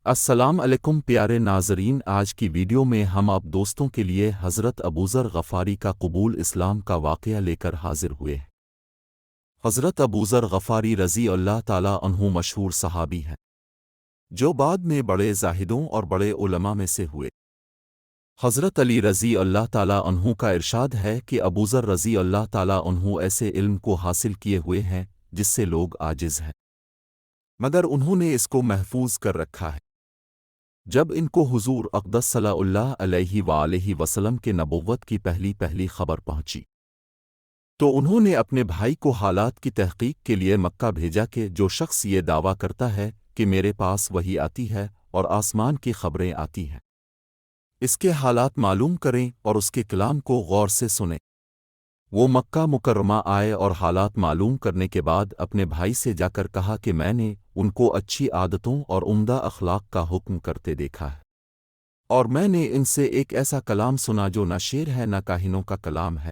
السلام علیکم پیارے ناظرین، آج کی ویڈیو میں ہم آپ دوستوں کے لیے حضرت ابوذر غفاری کا قبول اسلام کا واقعہ لے کر حاضر ہوئے ہیں۔ حضرت ابوذر غفاری رضی اللہ تعالیٰ عنہ مشہور صحابی ہیں جو بعد میں بڑے زاہدوں اور بڑے علماء میں سے ہوئے۔ حضرت علی رضی اللہ تعالیٰ عنہ کا ارشاد ہے کہ ابوذر رضی اللہ تعالیٰ عنہ ایسے علم کو حاصل کیے ہوئے ہیں جس سے لوگ عاجز ہیں، مگر انہوں نے اس کو محفوظ کر رکھا ہے۔ جب ان کو حضور اقدس صلی اللہ علیہ وآلہ وسلم کے نبوت کی پہلی خبر پہنچی تو انہوں نے اپنے بھائی کو حالات کی تحقیق کے لیے مکہ بھیجا کہ جو شخص یہ دعویٰ کرتا ہے کہ میرے پاس وحی آتی ہے اور آسمان کی خبریں آتی ہیں، اس کے حالات معلوم کریں اور اس کے کلام کو غور سے سنیں۔ وہ مکہ مکرمہ آئے اور حالات معلوم کرنے کے بعد اپنے بھائی سے جا کر کہا کہ میں نے ان کو اچھی عادتوں اور عمدہ اخلاق کا حکم کرتے دیکھا ہے، اور میں نے ان سے ایک ایسا کلام سنا جو نہ شعر ہے نہ کاہنوں کا کلام ہے۔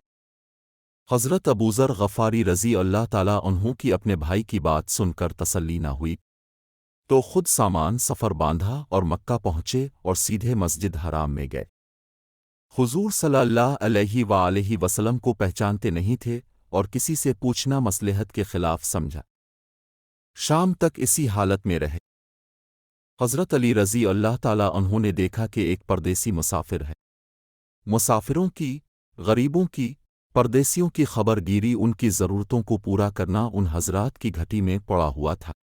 حضرت ابوذر غفاری رضی اللہ تعالیٰ عنہ کی اپنے بھائی کی بات سن کر تسلی نہ ہوئی تو خود سامان سفر باندھا اور مکہ پہنچے اور سیدھے مسجد حرام میں گئے۔ حضور صلی اللہ علیہ وآلہ وسلم کو پہچانتے نہیں تھے اور کسی سے پوچھنا مصلحت کے خلاف سمجھا۔ شام تک اسی حالت میں رہے۔ حضرت علی رضی اللہ تعالیٰ عنہ نے دیکھا کہ ایک پردیسی مسافر ہے۔ مسافروں کی، غریبوں کی، پردیسیوں کی خبر گیری، ان کی ضرورتوں کو پورا کرنا ان حضرات کی گھٹی میں پڑا ہوا تھا،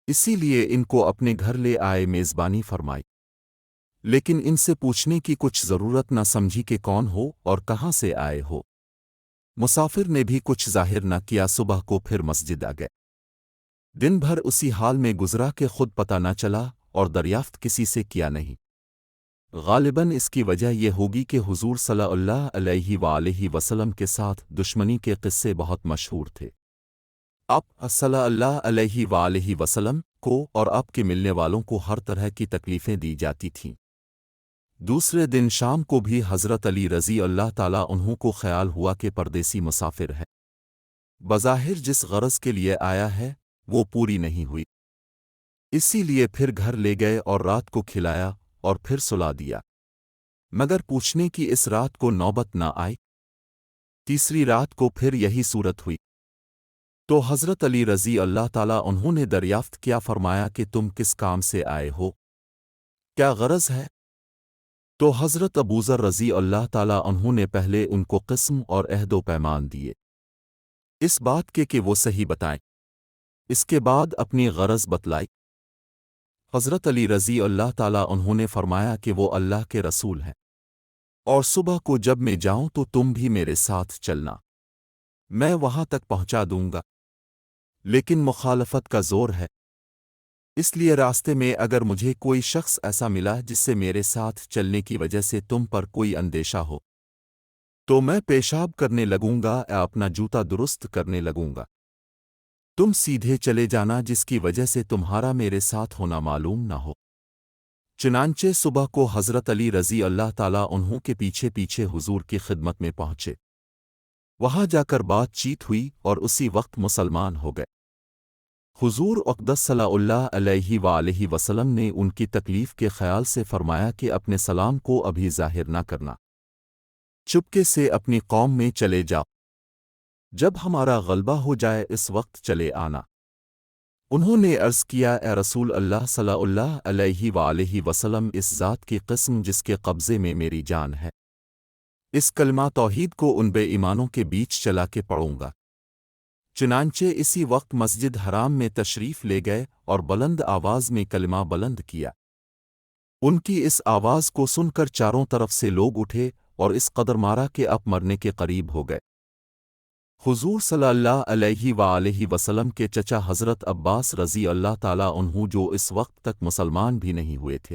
اسی لیے ان کو اپنے گھر لے آئے، میزبانی فرمائی، لیکن ان سے پوچھنے کی کچھ ضرورت نہ سمجھی کہ کون ہو اور کہاں سے آئے ہو۔ مسافر نے بھی کچھ ظاہر نہ کیا، صبح کو پھر مسجد آ گئے۔ دن بھر اسی حال میں گزرا کہ خود پتہ نہ چلا اور دریافت کسی سے کیا نہیں۔ غالباً اس کی وجہ یہ ہوگی کہ حضور صلی اللہ علیہ وآلہ وسلم کے ساتھ دشمنی کے قصے بہت مشہور تھے۔ آپ صلی اللہ علیہ وآلہ وسلم کو اور آپ کے ملنے والوں کو ہر طرح کی تکلیفیں دی جاتی تھیں۔ دوسرے دن شام کو بھی حضرت علی رضی اللہ تعالیٰ عنہ کو خیال ہوا کہ پردیسی مسافر ہے، بظاہر جس غرض کے لیے آیا ہے وہ پوری نہیں ہوئی، اسی لیے پھر گھر لے گئے اور رات کو کھلایا اور پھر سلا دیا، مگر پوچھنے کی اس رات کو نوبت نہ آئی۔ تیسری رات کو پھر یہی صورت ہوئی تو حضرت علی رضی اللہ تعالیٰ عنہ نے دریافت کیا، فرمایا کہ تم کس کام سے آئے ہو، کیا غرض ہے؟ تو حضرت ابوذر رضی اللہ تعالیٰ عنہ نے پہلے ان کو قسم اور عہد و پیمان دیے اس بات کے کہ وہ صحیح بتائیں، اس کے بعد اپنی غرض بتلائی۔ حضرت علی رضی اللہ تعالیٰ عنہ نے فرمایا کہ وہ اللہ کے رسول ہیں، اور صبح کو جب میں جاؤں تو تم بھی میرے ساتھ چلنا، میں وہاں تک پہنچا دوں گا، لیکن مخالفت کا زور ہے، اس لیے راستے میں اگر مجھے کوئی شخص ایسا ملا جس سے میرے ساتھ چلنے کی وجہ سے تم پر کوئی اندیشہ ہو تو میں پیشاب کرنے لگوں گا یا اپنا جوتا درست کرنے لگوں گا، تم سیدھے چلے جانا جس کی وجہ سے تمہارا میرے ساتھ ہونا معلوم نہ ہو۔ چنانچہ صبح کو حضرت علی رضی اللہ تعالیٰ عنہ کے پیچھے پیچھے حضور کی خدمت میں پہنچے، وہاں جا کر بات چیت ہوئی اور اسی وقت مسلمان ہو گئے۔ حضور اقدس صلی اللہ علیہ وآلہ وسلم نے ان کی تکلیف کے خیال سے فرمایا کہ اپنے سلام کو ابھی ظاہر نہ کرنا، چپکے سے اپنی قوم میں چلے جاؤ، جب ہمارا غلبہ ہو جائے اس وقت چلے آنا۔ انہوں نے عرض کیا، اے رسول اللہ صلی اللہ علیہ وآلہ وسلم، اس ذات کی قسم جس کے قبضے میں میری جان ہے، اس کلمہ توحید کو ان بے ایمانوں کے بیچ چلا کے پڑھوں گا۔ چنانچہ اسی وقت مسجد حرام میں تشریف لے گئے اور بلند آواز میں کلمہ بلند کیا۔ ان کی اس آواز کو سن کر چاروں طرف سے لوگ اٹھے اور اس قدر مارا کہ اب مرنے کے قریب ہو گئے۔ حضور صلی اللہ علیہ وآلہ وسلم کے چچا حضرت عباس رضی اللہ تعالیٰ عنہ جو اس وقت تک مسلمان بھی نہیں ہوئے تھے،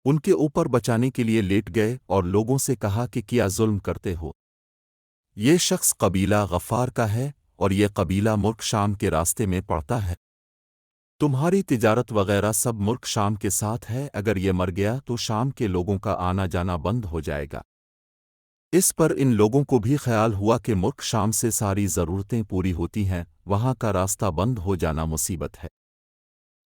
ان کے اوپر بچانے کے لیے لیٹ گئے اور لوگوں سے کہا کہ کیا ظلم کرتے ہو؟ یہ شخص قبیلہ غفار کا ہے اور یہ قبیلہ ملک شام کے راستے میں پڑتا ہے، تمہاری تجارت وغیرہ سب ملک شام کے ساتھ ہے، اگر یہ مر گیا تو شام کے لوگوں کا آنا جانا بند ہو جائے گا۔ اس پر ان لوگوں کو بھی خیال ہوا کہ ملک شام سے ساری ضرورتیں پوری ہوتی ہیں، وہاں کا راستہ بند ہو جانا مصیبت ہے،